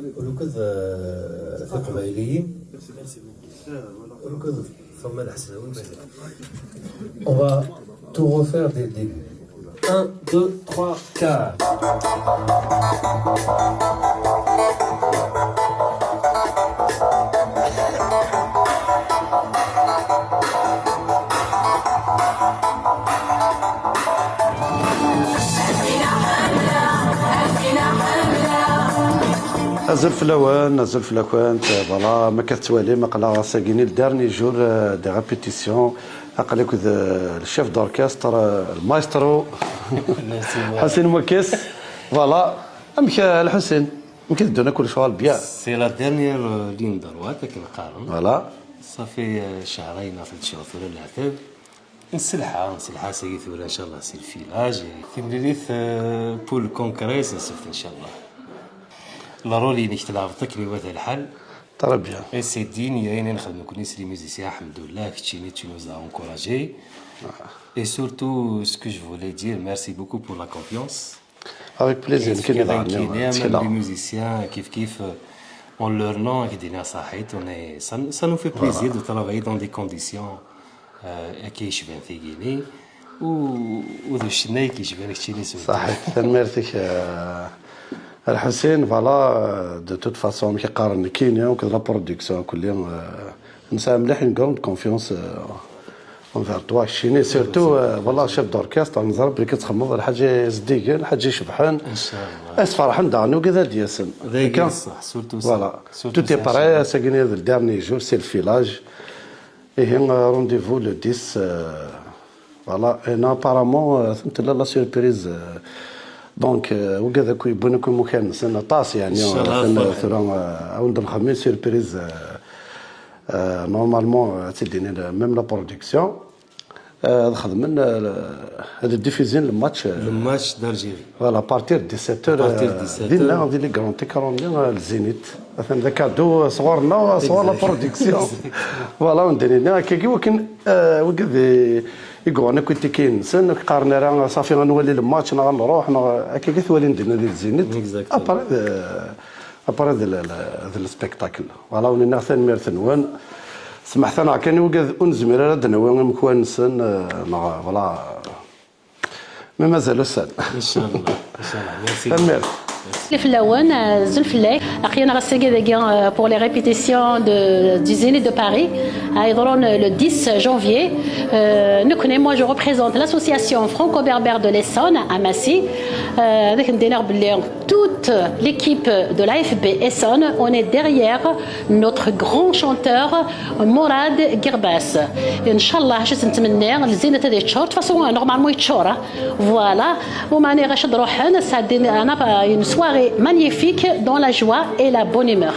ركض القبائليين ركض ثم الحسناوي. On va tout refaire dès le début. 1, 2, 3, 4. نزل في الاوان فوالا ما كتوالي ما قلا ساكيني الدارني جور دي ريبيتيسيون اقلك الشيف دوركستر المايسترو حسين مكيس فوالا امك الحسين يمكن تدونا كل شغل بيان. سي لا ديرنيير لين دروات كنقارن فوالا صافي شهرين ثلاث شهور ثورة العتاب نسلحها سي ثورة ان شاء الله سي الفيلاج ثمريث بول كونكريس نصفت ان شاء الله ضروري انك تلعب تكري وهذا الحل ترى بيان اي سي ديني يعني نخدم كل ناس لي ميوزيسيان الحمد لله كتشيني tu nous as encouragé et surtout ce que je voulais dire merci beaucoup pour la confiance avec plaisir كاين les musiciens كيف en leur nom كيدينا صحيت ça nous fait plaisir de travailler dans des conditions كيشبان ثقيلي وذو الشناي كيشبان كتشيني صحيح ميرسيك الحسين فوالا دو توت فاسون كيقارن كينيا وكذا لا برودكسيون كل يوم نسا مليح نكون كونفيونس اونفير توا شيني سيرتو فوالا شيف دوركستر نزرب بلي كتخمض الحاجه زديكه الحاجه شبحان ان شاء الله اس فرحان دانو كذا دياسن ذاك صح سورتو فوالا تو تي بري ساكيني الدارني جور سي الفيلاج اي هي رونديفو لو 10 فوالا انا ابارامون فهمت لا سيربريز دونك وكذا يبون يكون مكان سنة طاس يعني ثورة عند الخميس سيربريز نورمالمون تديني ميم لا برودكسيون خدمن هذا ديفيزين الماتش دالجيري فوالا بارتير 17 دينا هذه لي كرونتي كارونيا الزينيت مثلا ذا كادو صورنا صور لا برودكسيون فوالا وندينا كي ولكن وكذا يقولنا كنت كاين سن قارنا راه صافي غنولي الماتش غنروح هكا كتولي ندير ديال الزينيت ابار هذا السبيكتاكل فوالا ولينا ثاني ميرثنوان سمحت انا كان وكذا انزمير هذا نوان مكوانسن فوالا مي مازال سن ان شاء الله ان شاء الله ميرسي Flawan, Zulflek, Ariana Rassegedegien pour les répétitions du Zénith de Paris. Le 10 janvier. Moi, je représente l'association franco-berbère de l'Essonne à Massy. Avec toute l'équipe de l'AFB Essonne, on est derrière notre grand chanteur Mourad Guerbas. Inch'Allah, je suis le Zénith des Tchors. De toute façon, normalement, il Tchora. Voilà. Ça une soirée magnifique dans la joie et la bonne humeur.